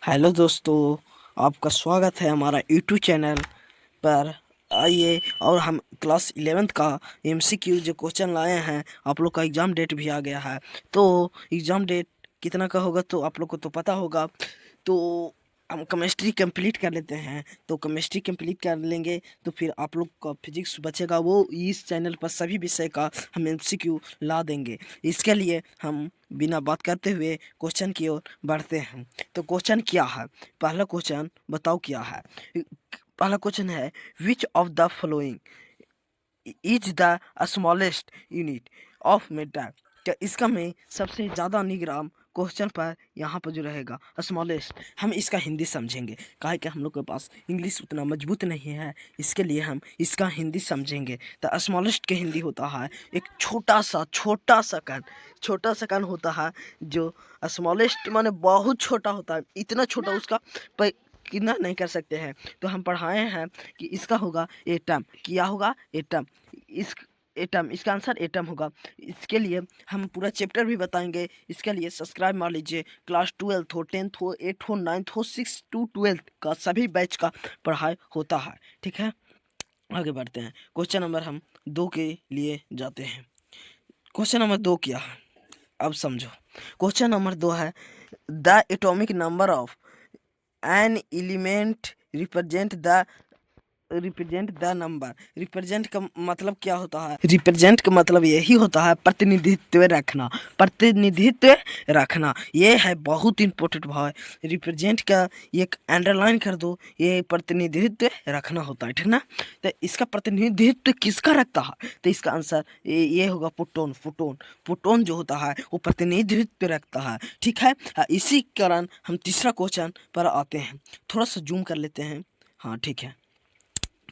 Hello दोस्तों, आपका स्वागत है हमारा यूट्यूब चैनल पर। आइए, और हम क्लास 11th का एमसीक्यू जो क्वेश्चन लाए हैं। आप लोग का एग्ज़ाम डेट भी आ गया है, तो एग्ज़ाम डेट कितना का होगा तो आप लोग को तो पता होगा। तो हम केमिस्ट्री कंप्लीट कर लेते हैं। तो केमिस्ट्री कंप्लीट कर लेंगे तो फिर आप लोग का फिजिक्स बचेगा, वो इस चैनल पर सभी विषय का हम एमसीक्यू ला देंगे। इसके लिए हम बिना बात करते हुए क्वेश्चन की ओर बढ़ते हैं। तो क्वेश्चन क्या है? पहला क्वेश्चन बताओ क्या है। पहला क्वेश्चन है, which of the following is the smallest unit of matter. क्या इसका में सबसे ज़्यादा निग्राम क्वेश्चन पर यहाँ पर जो रहेगा स्मॉलेस्ट, हम इसका हिंदी समझेंगे। काहे कि हम लोग के पास इंग्लिश उतना मजबूत नहीं है, इसके लिए हम इसका हिंदी समझेंगे। तो स्मॉलेस्ट के हिंदी होता है एक छोटा सा कण होता है, जो स्मॉलेस्ट माने बहुत छोटा होता है। इतना छोटा उसका पर कितना नहीं कर सकते हैं। तो हम पढ़ाए हैं कि इसका होगा एटम। क्या होगा? एटम। इस एटम, इसका आंसर एटम होगा। इसके लिए हम पूरा चैप्टर भी बताएंगे। इसके लिए सब्सक्राइब मार लीजिए। क्लास 12th हो, 10th हो, 8th हो, 9th हो, 6 to 12th का सभी बैच का पढ़ाई होता है। ठीक है, आगे बढ़ते हैं। क्वेश्चन नंबर हम 2 के लिए जाते हैं। क्वेश्चन नंबर 2 क्या है, अब समझो। क्वेश्चन नंबर 2 है, the atomic number of an element represent the number. Represent का मतलब क्या होता है? रिप्रेजेंट का मतलब यही होता है प्रतिनिधित्व रखना। प्रतिनिधित्व रखना, ये है बहुत इंपॉर्टेंट भाव है। रिप्रेजेंट का एक अंडरलाइन कर दो, ये प्रतिनिधित्व रखना होता है, ठीक ना। तो इसका प्रतिनिधित्व किसका रखता है? तो इसका आंसर ये होगा प्रोटॉन। प्रोटॉन जो होता है वो प्रतिनिधित्व रखता है, ठीक है। इसी कारण हम तीसरा क्वेश्चन पर आते हैं। थोड़ा सा जूम कर लेते हैं। हाँ ठीक है,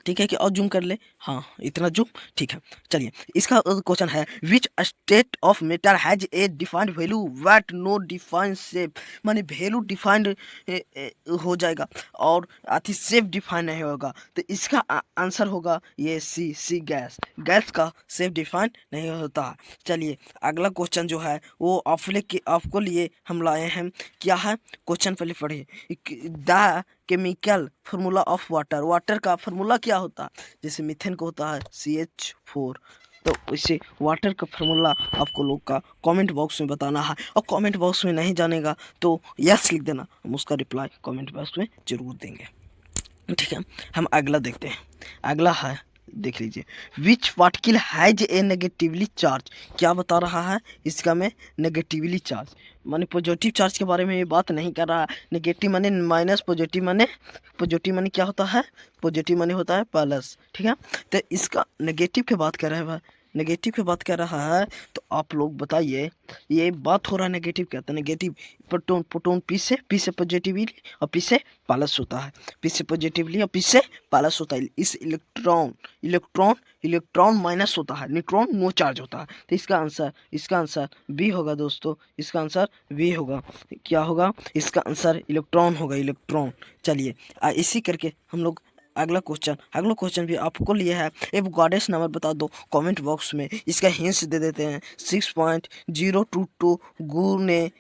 ठीक है कि और जूम कर ले। हाँ, इतना जूम, ठीक है। चलिए, इसका क्वेश्चन है, which state of matter has a defined value but no defined shape. माने वैल्यू डिफाइंड हो जाएगा और अति शेप डिफाइन नहीं होगा। तो इसका आंसर होगा ये सी गैस। गैस का शेप डिफाइन नहीं होता। चलिए, अगला क्वेश्चन जो है वो आपको लिए हम लाए हैं। क्या है क्वेश्चन? पहले पढ़िए। The chemical formula of water. Water का फार्मूला क्या होता है? जैसे मीथेन को होता है CH4। तो इसे वाटर का फार्मूला आपको लोग का कमेंट बॉक्स में बताना है, और कमेंट बॉक्स में नहीं जानेगा तो यस लिख देना, हम उसका रिप्लाई कमेंट बॉक्स में जरूर देंगे। ठीक है, हम अगला देखते हैं। अगला है, देख लीजिए, which particle has a negatively charge. क्या बता रहा है इसका में? नेगेटिवली चार्ज माने पॉजिटिव चार्ज के बारे में ये बात नहीं कर रहा है। नेगेटिव माने माइनस, पॉजिटिव माने क्या होता है? पॉजिटिव माने होता है प्लस, ठीक है। तो इसका नेगेटिव की बात कर रहा है, नेगेटिव की बात कर रहा है। तो आप लोग बताइए, ये बात हो रहा है नेगेटिव क्या? तो नेगेटिव प्रोटोन पी से पॉजिटिवली और पी से प्लस होता है। पी से पॉजिटिवली और पी से प्लस होता है। इस इलेक्ट्रॉन माइनस होता है, न्यूट्रॉन नो चार्ज होता है। तो इसका आंसर बी होगा दोस्तों। इसका आंसर बी होगा। क्या होगा? इसका आंसर इलेक्ट्रॉन होगा, इलेक्ट्रॉन। चलिए, इसी करके हम लोग अगला क्वेश्चन भी आपको लिए है। एक गॉडेस नंबर बता दो कमेंट बॉक्स में। इसका हिंस दे देते हैं 6.022 गुने,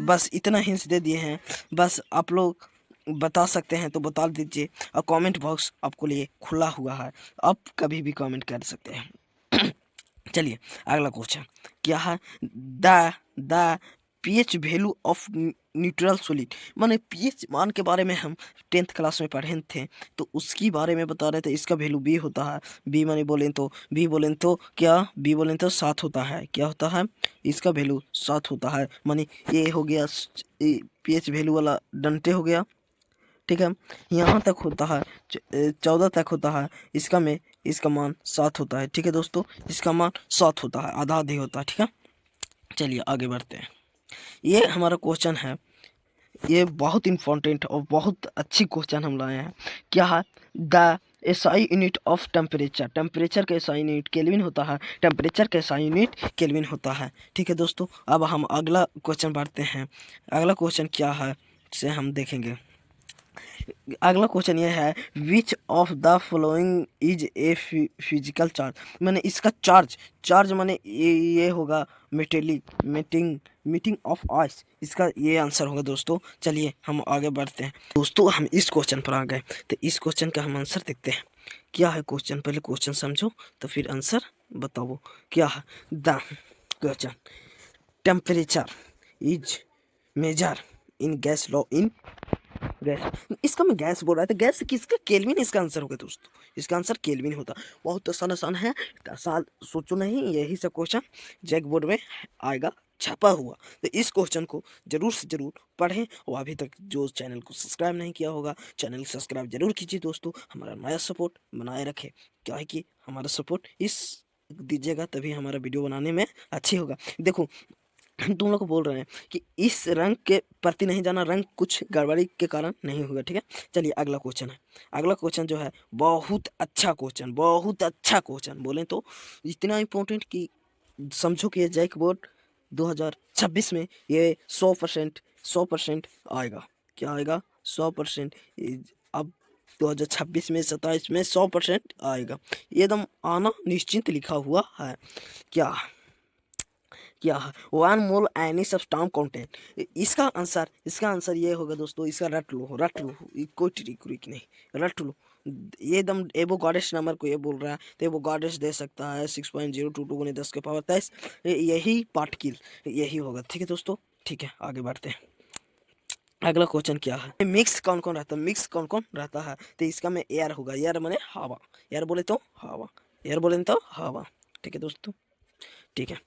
बस इतना हिंस दे दिए हैं। बस आप लोग बता सकते हैं तो बता दीजिए, और कमेंट बॉक्स आपको लिए खुला हुआ है, आप कभी भी कमेंट कर सकते हैं। चलिए, अगला क्वेश्चन क्या है? The pH value of neutral solid. माने पीएच मान के बारे में हम 10th क्लास में पढ़े थे, तो उसकी बारे में बता रहे थे। इसका वैल्यू बी होता है। बी माने बोलें तो क्या? बी बोलें तो 7 होता है। क्या होता है? इसका वैल्यू 7 होता है। माने ये हो गया पीएच वैल्यू वाला डंटे हो गया, ठीक है। यहाँ तक होता है 14 तक होता है। इसका मान 7 होता है, ठीक है दोस्तों। इसका मान 7 होता है, आधा आधी होता है, ठीक है। चलिए आगे बढ़ते हैं। ये हमारा क्वेश्चन है, ये बहुत इम्पोर्टेंट और बहुत अच्छी क्वेश्चन हम लाए हैं। क्या है? The SI unit of temperature. Temperature का एसआई यूनिट केल्विन होता है। टेम्परेचर का एसआई यूनिट केल्विन होता है, ठीक है दोस्तों। अब हम अगला क्वेश्चन बढ़ते हैं। अगला क्वेश्चन क्या है से हम देखेंगे। अगला क्वेश्चन ये है, which of the following is a physical charge. मैंने इसका चार्ज माने ये होगा मेटेलिक मीटिंग ऑफ आइस, इसका ये आंसर होगा दोस्तों। चलिए हम आगे बढ़ते हैं दोस्तों, हम इस क्वेश्चन पर आ गए। तो इस क्वेश्चन का हम आंसर देखते हैं। क्या है क्वेश्चन, पहले क्वेश्चन समझो तो फिर आंसर बताओ क्या है। The question, temperature is measure in gas law in gas, इसका मैं गैस बोल रहा था, गैस किसका, केल्विन इसका आंसर होगा दोस्तों। इसका आंसर केल्विन होता। बहुत आसान आसान है, साल सोचो नहीं, यही सब क्वेश्चन जैक बोर्ड में आएगा छपा हुआ। तो इस क्वेश्चन को जरूर से जरूर पढ़ें, और अभी तक जो चैनल को सब्सक्राइब नहीं किया होगा, चैनल को सब्सक्राइब जरूर कीजिए दोस्तों, हमारा नया सपोर्ट बनाए रखे। क्या है कि हमारा सपोर्ट इस दीजिएगा तभी हमारा वीडियो बनाने में अच्छी होगा। देखो तुम लोग को बोल रहे हैं कि इस रंग के प्रति नहीं जाना, रंग कुछ गड़बड़ी के कारण नहीं हुआ, ठीक है। चलिए अगला क्वेश्चन है। अगला क्वेश्चन जो है बहुत अच्छा क्वेश्चन, बहुत अच्छा क्वेश्चन बोलें तो इतना इम्पोर्टेंट कि समझो कि ये जैक बोर्ड 2026 में ये 100% आएगा। क्या आएगा? 100%। अब 2026 में 27 में 100% आएगा, ये एकदम आना निश्चिंत लिखा हुआ है। क्या क्या है? One mole any substance content, इसका आंसर ये होगा दोस्तों। इसका रट लो, कोई ट्रिक उरिक नहीं, रट लो। ये एकदम एवो गॉडेस नंबर को ये बोल रहा है, तो एवो गॉडेस दे सकता है 6.022 गुने 10 के पावर 23, यही पार्टिकल यही होगा, ठीक है दोस्तों। ठीक है आगे बढ़ते हैं। अगला क्वेश्चन क्या है, मिक्स कौन कौन रहता है, मिक्स कौन कौन रहता है? तो इसका में एयर होगा, एयर माने हवा, एयर बोले तो हवा, एयर बोले तो हवा, ठीक है दोस्तों। ठीक है,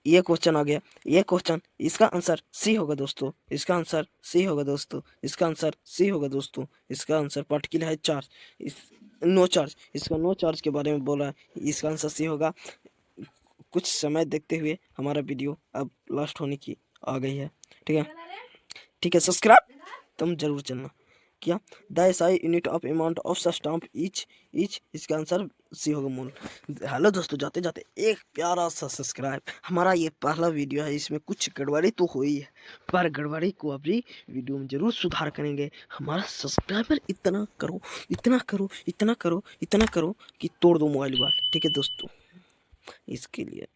ये क्वेश्चन आ गया। ये क्वेश्चन, इसका आंसर सी होगा दोस्तों, इसका आंसर सी होगा दोस्तों, इसका आंसर सी होगा दोस्तों। इसका आंसर पार्टिकल है चार्ज, इस नो चार्ज, इसका नो चार्ज के बारे में बोला है, इसका आंसर सी होगा। कुछ समय देखते हुए हमारा वीडियो अब लास्ट होने की आ गई है, ठीक है। ठीक है, सब्सक्राइब तुम जरूर चलना। क्या? The SI unit of amount of stamp etch इसका आंसर सी होगा मूल। हेलो दोस्तों, जाते जाते एक प्यारा सा सब्सक्राइब, हमारा ये पहला वीडियो है, इसमें कुछ गड़बड़ी तो हुई है, पर गड़बड़ी को अभी वीडियो में जरूर सुधार करेंगे। हमारा सब्सक्राइबर इतना करो, इतना करो, इतना करो, इतना करो कि तोड़ दो मोबाइल बात, ठीक है दोस्तों। इसके लिए